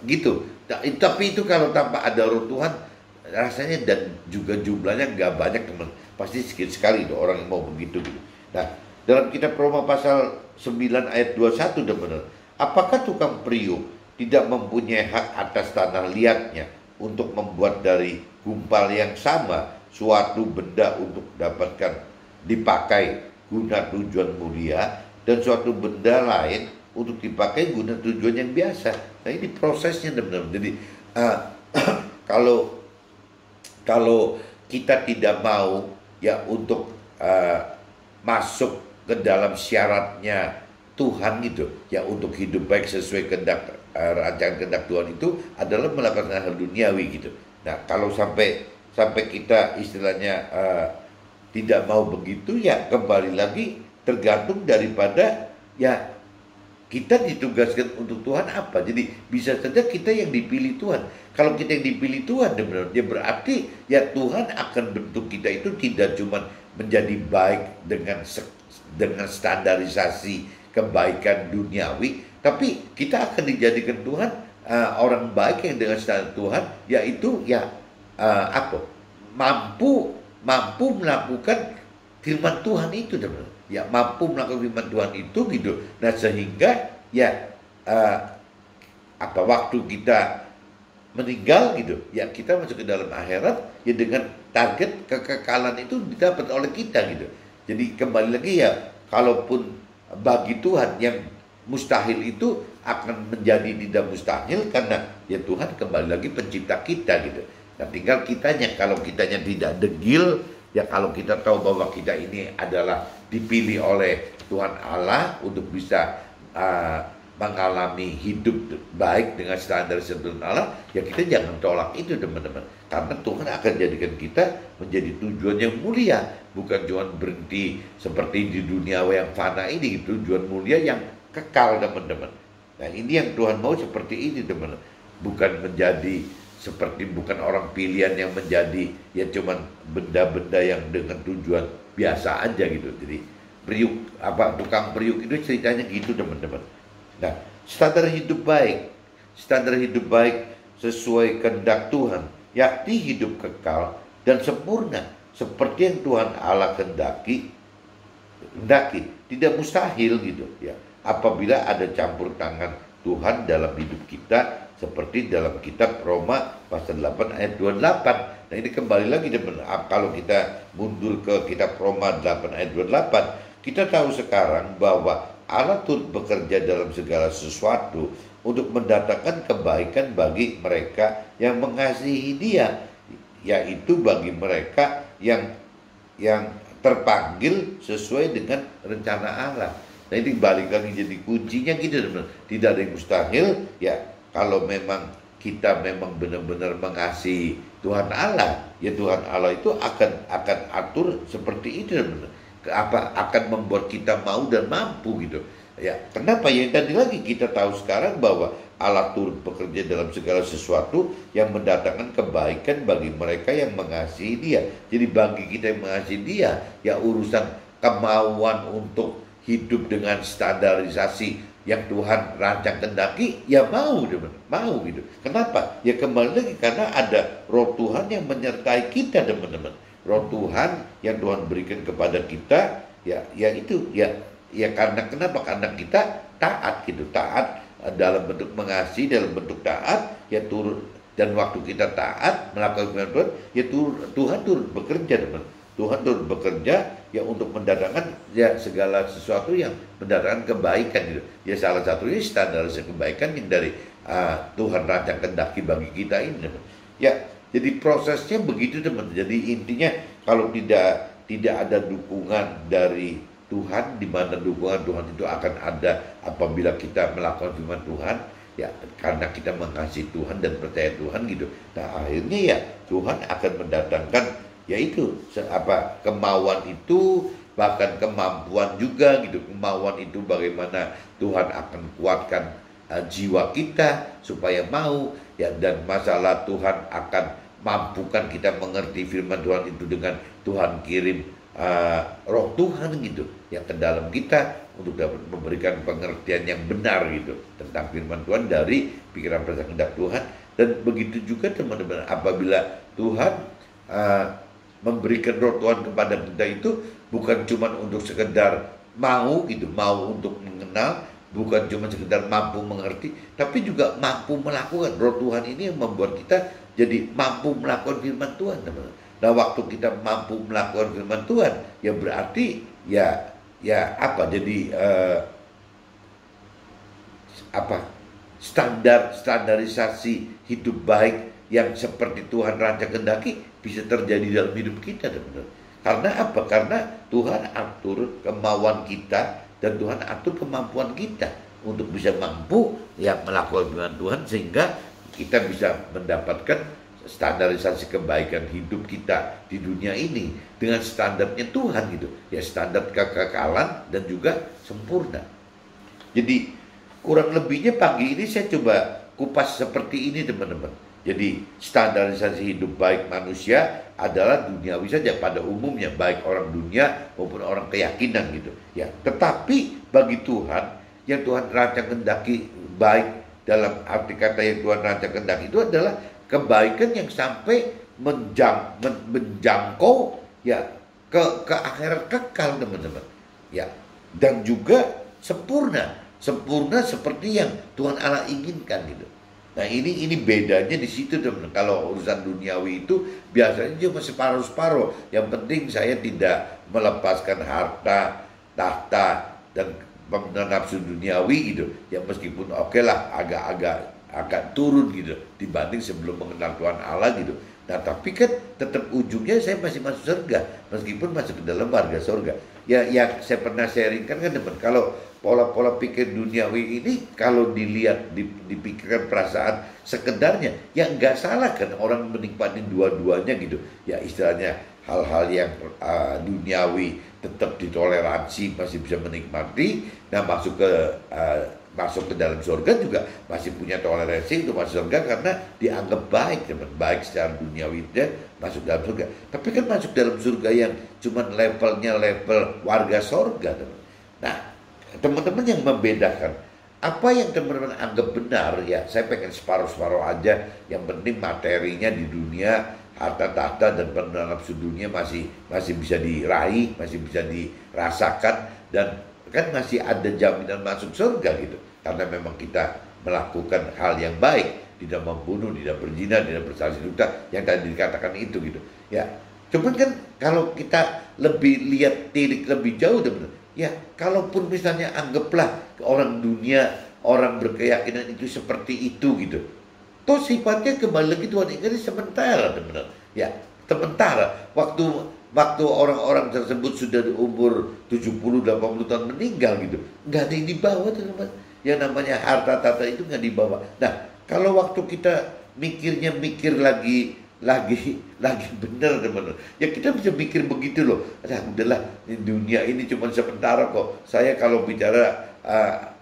Gitu. Tapi itu kalau tanpa ada roh Tuhan rasanya, dan juga jumlahnya nggak banyak teman, pasti sedikit sekali itu orang yang mau begitu gitu. Nah dalam kitab Roma pasal 9 ayat 21 teman, apakah tukang periuk tidak mempunyai hak atas tanah liatnya untuk membuat dari gumpal yang sama suatu benda untuk dapatkan dipakai guna tujuan mulia, dan suatu benda lain untuk dipakai guna tujuan yang biasa? Nah ini prosesnya teman-teman. Jadi kalau kita tidak mau ya untuk masuk ke dalam syaratnya Tuhan gitu, ya untuk hidup baik sesuai kehendak rancangan kehendak Tuhan itu adalah melakukan hal duniawi gitu. Nah kalau sampai kita istilahnya tidak mau begitu, ya kembali lagi tergantung daripada ya kita ditugaskan untuk Tuhan apa? Jadi bisa saja kita yang dipilih Tuhan. Kalau kita yang dipilih Tuhan, ya berarti ya Tuhan akan bentuk kita itu tidak cuma menjadi baik dengan standarisasi kebaikan duniawi, tapi kita akan dijadikan Tuhan orang baik yang dengan standar Tuhan, yaitu ya apa? Mampu melakukan firman Tuhan itu, teman-teman. Ya mampu melakukan firman Tuhan itu gitu. Nah sehingga ya waktu kita meninggal gitu, ya kita masuk ke dalam akhirat ya dengan target kekekalan itu didapat oleh kita gitu. Jadi kembali lagi ya, kalaupun bagi Tuhan yang mustahil itu akan menjadi tidak mustahil karena ya Tuhan kembali lagi pencipta kita gitu. Nah tinggal kitanya, kalau kitanya tidak degil, ya kalau kita tahu bahwa kita ini adalah dipilih oleh Tuhan Allah untuk bisa mengalami hidup baik dengan standar Tuhan Allah, ya kita jangan tolak itu, teman-teman. Karena Tuhan akan jadikan kita menjadi tujuan yang mulia, bukan cuma berhenti seperti di dunia yang fana ini, tujuan mulia yang kekal, teman-teman. Nah ini yang Tuhan mau seperti ini, teman-teman. Bukan menjadi seperti, bukan orang pilihan yang menjadi ya cuman benda-benda yang dengan tujuan biasa aja gitu. Jadi periuk, tukang periuk itu ceritanya gitu, teman-teman. Nah, standar hidup baik sesuai kehendak Tuhan, yakni hidup kekal dan sempurna seperti yang Tuhan Allah kehendaki, tidak mustahil gitu ya. Apabila ada campur tangan Tuhan dalam hidup kita, seperti dalam kitab Roma pasal 8 ayat 28. Nah ini kembali lagi, kalau kita mundur ke kitab Roma 8 ayat 28, kita tahu sekarang bahwa Allah turut bekerja dalam segala sesuatu untuk mendatangkan kebaikan bagi mereka yang mengasihi Dia, yaitu bagi mereka yang terpanggil sesuai dengan rencana Allah. Nah ini balik lagi jadi kuncinya gitu, teman-teman. Tidak ada yang mustahil ya. Kalau memang kita memang benar-benar mengasihi Tuhan Allah, ya Tuhan Allah itu akan atur seperti itu, teman-teman. Akan membuat kita mau dan mampu gitu ya. Kenapa? Ya tadi lagi kita tahu sekarang bahwa Allah turut bekerja dalam segala sesuatu yang mendatangkan kebaikan bagi mereka yang mengasihi Dia. Jadi bagi kita yang mengasihi Dia, ya urusan kemauan untuk hidup dengan standarisasi yang Tuhan rancang kehendaki, ya mau, teman-teman, mau gitu. Kenapa? Ya kembali lagi karena ada Roh Tuhan yang menyertai kita, teman-teman. Roh Tuhan yang Tuhan berikan kepada kita, ya itu ya karena kenapa? Karena kita taat gitu, taat dalam bentuk mengasihi, dalam bentuk taat ya turut. Dan waktu kita taat melakukan firman Tuhan, ya Tuhan turut bekerja, teman. Tuhan turut bekerja ya untuk mendatangkan ya segala sesuatu yang mendatangkan kebaikan gitu. Ya salah satunya standar kebaikan yang dari Tuhan rancang kehendaki bagi kita ini, teman. Ya jadi prosesnya begitu, teman. Jadi intinya kalau tidak ada dukungan dari Tuhan, di mana dukungan Tuhan itu akan ada apabila kita melakukan firman Tuhan, ya karena kita mengasihi Tuhan dan percaya Tuhan gitu. Nah akhirnya ya Tuhan akan mendatangkan yaitu kemauan itu, bahkan kemampuan juga gitu. Kemauan itu bagaimana Tuhan akan kuatkan jiwa kita supaya mau ya, dan masalah Tuhan akan mampukan kita mengerti firman Tuhan itu dengan Tuhan kirim Roh Tuhan gitu yang ke dalam kita untuk dapat memberikan pengertian yang benar gitu tentang firman Tuhan dari pikiran perasaan kehendak Tuhan. Dan begitu juga, teman-teman, apabila Tuhan memberikan Roh Tuhan kepada kita itu bukan cuma untuk sekedar mau gitu, mau untuk mengenal, bukan cuma sekedar mampu mengerti, tapi juga mampu melakukan. Roh Tuhan ini yang membuat kita jadi mampu melakukan firman Tuhan, teman-teman. Nah waktu kita mampu melakukan firman Tuhan, ya berarti jadi standarisasi hidup baik yang seperti Tuhan rancang kehendaki bisa terjadi dalam hidup kita, teman-teman. Karena apa? Karena Tuhan atur kemauan kita dan Tuhan atur kemampuan kita untuk bisa mampu ya melakukan firman Tuhan, sehingga kita bisa mendapatkan standarisasi kebaikan hidup kita di dunia ini dengan standarnya Tuhan gitu ya, standar kekekalan dan juga sempurna. Jadi kurang lebihnya pagi ini saya coba kupas seperti ini teman-teman. Jadi standarisasi hidup baik manusia adalah duniawi saja pada umumnya, baik orang dunia maupun orang keyakinan gitu. Ya, tetapi bagi Tuhan yang Tuhan rancang kehendaki baik, dalam arti kata yang Tuhan rancang kehendaki itu adalah kebaikan yang sampai menjangkau ya ke akhirat kekal teman-teman. Ya, dan juga sempurna seperti yang Tuhan Allah inginkan gitu. Nah ini bedanya di situ teman. Kalau urusan duniawi itu biasanya cuma separuh-separuh. Yang penting saya tidak melepaskan harta, tahta dan nafsu duniawi gitu. Ya meskipun oke lah agak turun gitu dibanding sebelum mengenal Tuhan Allah gitu. Nah tapi kan tetap ujungnya saya masih masuk surga meskipun masuk ke dalam warga surga. Ya yang saya pernah sharingkan kan teman, kalau pola-pola pikir duniawi ini kalau dilihat dipikirkan perasaan sekedarnya ya nggak salah kan orang menikmati dua-duanya gitu. Ya istilahnya hal-hal yang duniawi tetap ditoleransi masih bisa menikmati. Nah masuk ke dalam surga juga masih punya toleransi untuk masuk surga karena dianggap baik teman, baik secara duniawi dia masuk dalam surga. Tapi kan masuk dalam surga yang cuman levelnya level warga surga teman. Nah teman-teman yang membedakan apa yang teman-teman anggap benar ya saya pengen separuh-separuh aja, yang penting materinya di dunia, harta tahta dan nafsu dunia masih bisa diraih, masih bisa dirasakan, dan kan masih ada jaminan masuk surga gitu karena memang kita melakukan hal yang baik, tidak membunuh, tidak berzina, tidak bersaksi dusta yang tadi dikatakan itu gitu ya. Cuman kan kalau kita lebih lihat tilik lebih jauh teman, ya kalaupun misalnya anggaplah orang dunia, orang berkeyakinan itu seperti itu gitu, toh sifatnya kembali lagi Tuhan ingat sementara teman. Ya sementara waktu orang-orang tersebut sudah di umur 70-80 tahun meninggal gitu, nggak ada yang dibawa teman. Yang namanya harta tahta itu nggak dibawa. Nah kalau waktu kita mikir lagi benar teman, ya kita bisa mikir begitu loh. Udahlah dunia ini cuma sementara kok. Saya kalau bicara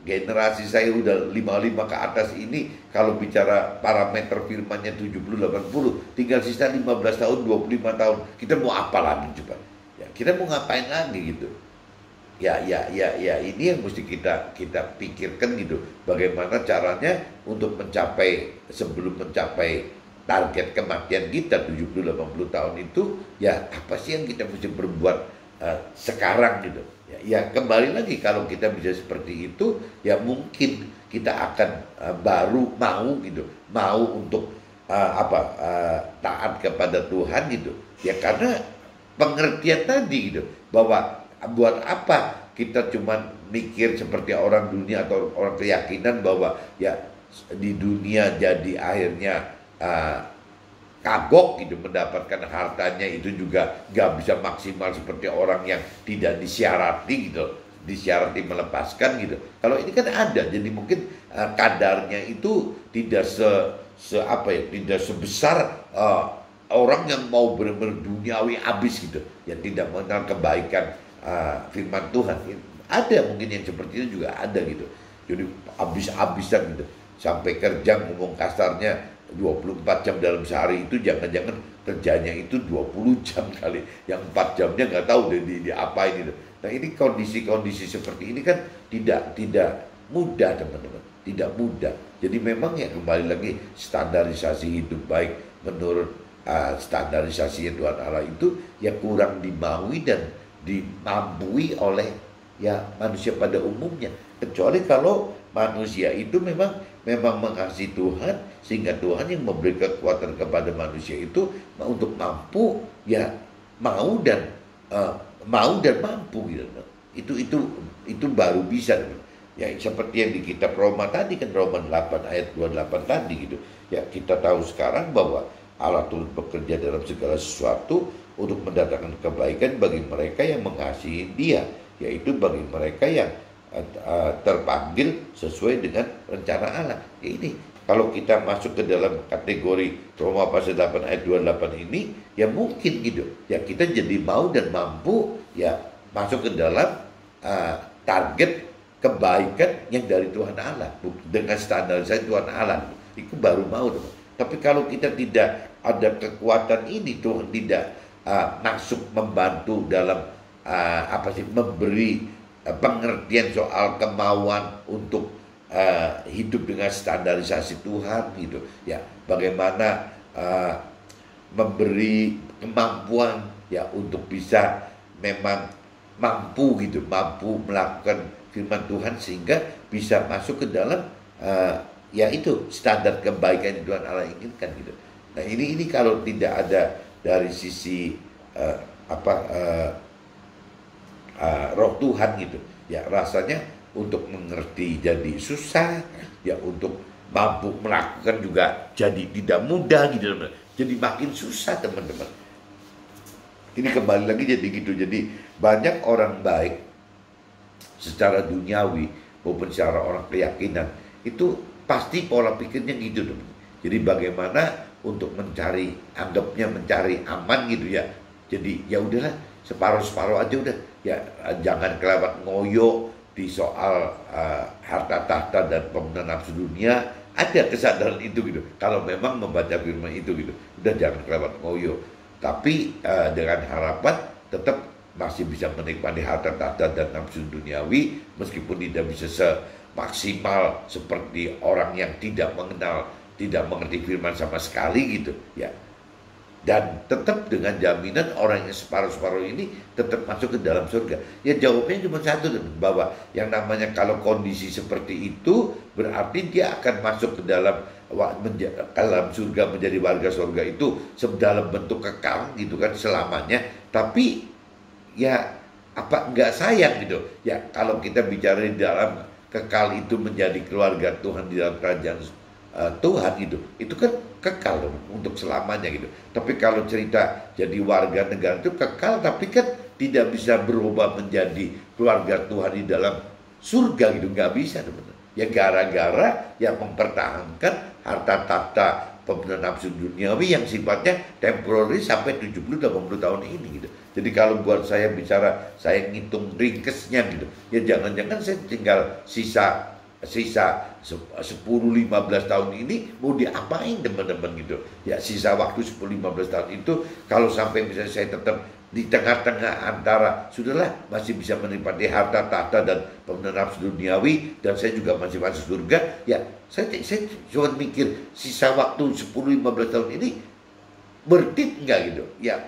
generasi saya udah 55 ke atas ini, kalau bicara parameter firmannya 70-80, tinggal sisa 15 tahun 25 tahun, kita mau apa lagi coba ya, kita mau ngapain lagi gitu ya ini yang mesti kita pikirkan gitu, bagaimana caranya untuk sebelum mencapai target kematian kita 70-80 tahun itu ya apa sih yang kita mesti berbuat sekarang gitu ya kembali lagi kalau kita bisa seperti itu ya mungkin kita akan baru mau untuk taat kepada Tuhan gitu ya, karena pengertian tadi gitu bahwa buat apa kita cuman mikir seperti orang dunia atau orang keyakinan bahwa ya di dunia jadi akhirnya kagok gitu mendapatkan hartanya, itu juga gak bisa maksimal seperti orang yang tidak disyarati gitu, disyarati melepaskan gitu. Kalau ini kan ada, jadi mungkin kadarnya itu tidak tidak sebesar orang yang mau benar-benar duniawi habis gitu, yang tidak mengenal kebaikan firman Tuhan. Ada mungkin yang seperti itu juga ada gitu, jadi habis-habisan gitu, sampai kerja ngomong kasarnya 24 jam dalam sehari itu jangan-jangan kerjanya itu 20 jam kali, yang 4 jamnya nggak tahu di apain itu. Nah ini kondisi-kondisi seperti ini kan tidak mudah teman-teman, tidak mudah. Jadi memang ya kembali lagi standarisasi hidup baik menurut standarisasi Tuhan Allah itu ya kurang dimaui dan dimampui oleh ya manusia pada umumnya, kecuali kalau manusia itu memang mengasihi Tuhan sehingga Tuhan yang memberi kekuatan kepada manusia itu untuk mampu ya mau dan mampu gitu. Itu baru bisa ya, seperti yang di kitab Roma tadi kan, Roma 8 ayat 28 tadi gitu ya. Kita tahu sekarang bahwa Allah turut bekerja dalam segala sesuatu untuk mendatangkan kebaikan bagi mereka yang mengasihi Dia, yaitu bagi mereka yang terpanggil sesuai dengan rencana Allah. Ini kalau kita masuk ke dalam kategori Roma pasal 8 ayat 28 ini ya mungkin gitu ya, kita jadi mau dan mampu ya masuk ke dalam target kebaikan yang dari Tuhan Allah, dengan standarisasi Tuhan Allah, itu baru mau teman. Tapi kalau kita tidak ada kekuatan ini, Tuhan tidak masuk membantu dalam memberi pengertian soal kemauan untuk hidup dengan standarisasi Tuhan gitu ya, bagaimana memberi kemampuan ya untuk bisa memang mampu melakukan firman Tuhan sehingga bisa masuk ke dalam ya itu standar kebaikan yang Tuhan Allah inginkan gitu. Nah ini kalau tidak ada dari sisi roh Tuhan gitu ya, rasanya untuk mengerti jadi susah ya, untuk mampu melakukan juga jadi tidak mudah gitu, jadi makin susah teman-teman. Ini kembali lagi jadi gitu, jadi banyak orang baik secara duniawi maupun secara orang keyakinan itu pasti pola pikirnya gitu teman. Jadi bagaimana untuk mencari aman gitu ya, jadi ya udahlah separuh aja udah ya, jangan kelewat ngoyo di soal harta tahta dan pemenuhan nafsu dunia. Ada kesadaran itu gitu, kalau memang membaca firman itu gitu, udah jangan kelewat ngoyo, tapi dengan harapan tetap masih bisa menikmati harta tahta dan nafsu duniawi meskipun tidak bisa semaksimal seperti orang yang tidak mengerti firman sama sekali gitu ya. Dan tetap dengan jaminan orang yang separuh-separuh ini tetap masuk ke dalam surga. Ya jawabannya cuma satu, bahwa yang namanya kalau kondisi seperti itu berarti dia akan masuk ke dalam surga, menjadi warga surga itu dalam bentuk kekal gitu kan selamanya. Tapi ya apa enggak sayang gitu ya kalau kita bicara di dalam kekal itu menjadi keluarga Tuhan di dalam kerajaan Tuhan gitu, itu kan kekal untuk selamanya gitu. Tapi kalau cerita jadi warga negara itu kekal, tapi kan tidak bisa berubah menjadi keluarga Tuhan di dalam surga gitu, nggak bisa teman-teman. Ya gara-gara yang mempertahankan harta tahta pemenuhan nafsu duniawi yang sifatnya temporary sampai 70-80 tahun ini gitu. Jadi kalau buat saya bicara, saya ngitung ringkesnya gitu, ya jangan-jangan saya tinggal sisa 10-15 tahun ini mau diapain teman-teman gitu ya. Sisa waktu 10-15 tahun itu kalau sampai misalnya saya tetap di tengah-tengah antara sudahlah masih bisa menikmati harta tahta dan pemenuhan nafsu duniawi dan saya juga masih masuk surga ya, saya cuma mikir sisa waktu 10-15 tahun ini bertit nggak gitu ya,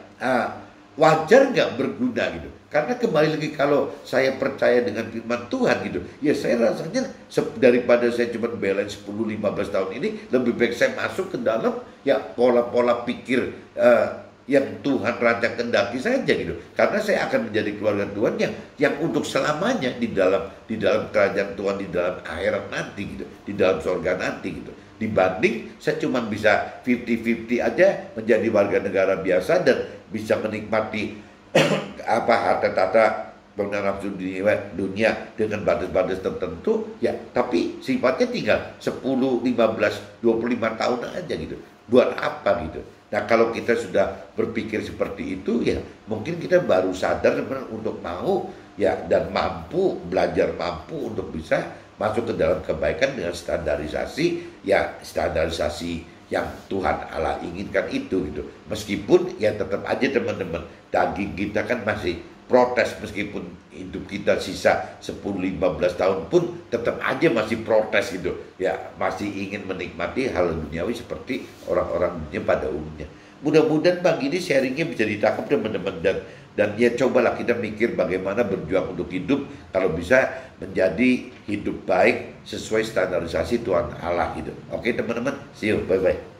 wajar nggak, berguna gitu. Karena kembali lagi kalau saya percaya dengan firman Tuhan gitu, ya saya rasanya daripada saya cuma balance 10-15 tahun ini, lebih baik saya masuk ke dalam ya pola-pola pikir yang Tuhan rancang kendaki saja gitu. Karena saya akan menjadi keluarga Tuhan yang untuk selamanya di dalam kerajaan Tuhan, di dalam akhirat nanti gitu, di dalam surga nanti gitu. Dibanding saya cuma bisa 50-50 aja menjadi warga negara biasa dan bisa menikmati harta tahta pemenuhan nafsu dunia dengan batas-batas tertentu ya, tapi sifatnya tinggal 10, 15, 25 tahun aja gitu. Buat apa gitu? Nah kalau kita sudah berpikir seperti itu ya mungkin kita baru sadar untuk mau ya dan belajar mampu untuk bisa masuk ke dalam kebaikan dengan standarisasi yang Tuhan Allah inginkan itu gitu. Meskipun ya tetap aja teman-teman, daging kita kan masih protes, meskipun hidup kita sisa 10-15 tahun pun tetap aja masih protes gitu ya, masih ingin menikmati hal duniawi seperti orang-orang dunia pada umumnya. Mudah-mudahan pagi ini sharingnya bisa ditangkap teman-teman, dan ya cobalah kita mikir bagaimana berjuang untuk hidup kalau bisa menjadi hidup baik sesuai standarisasi Tuhan Allah gitu. Oke teman-teman, see you, bye-bye.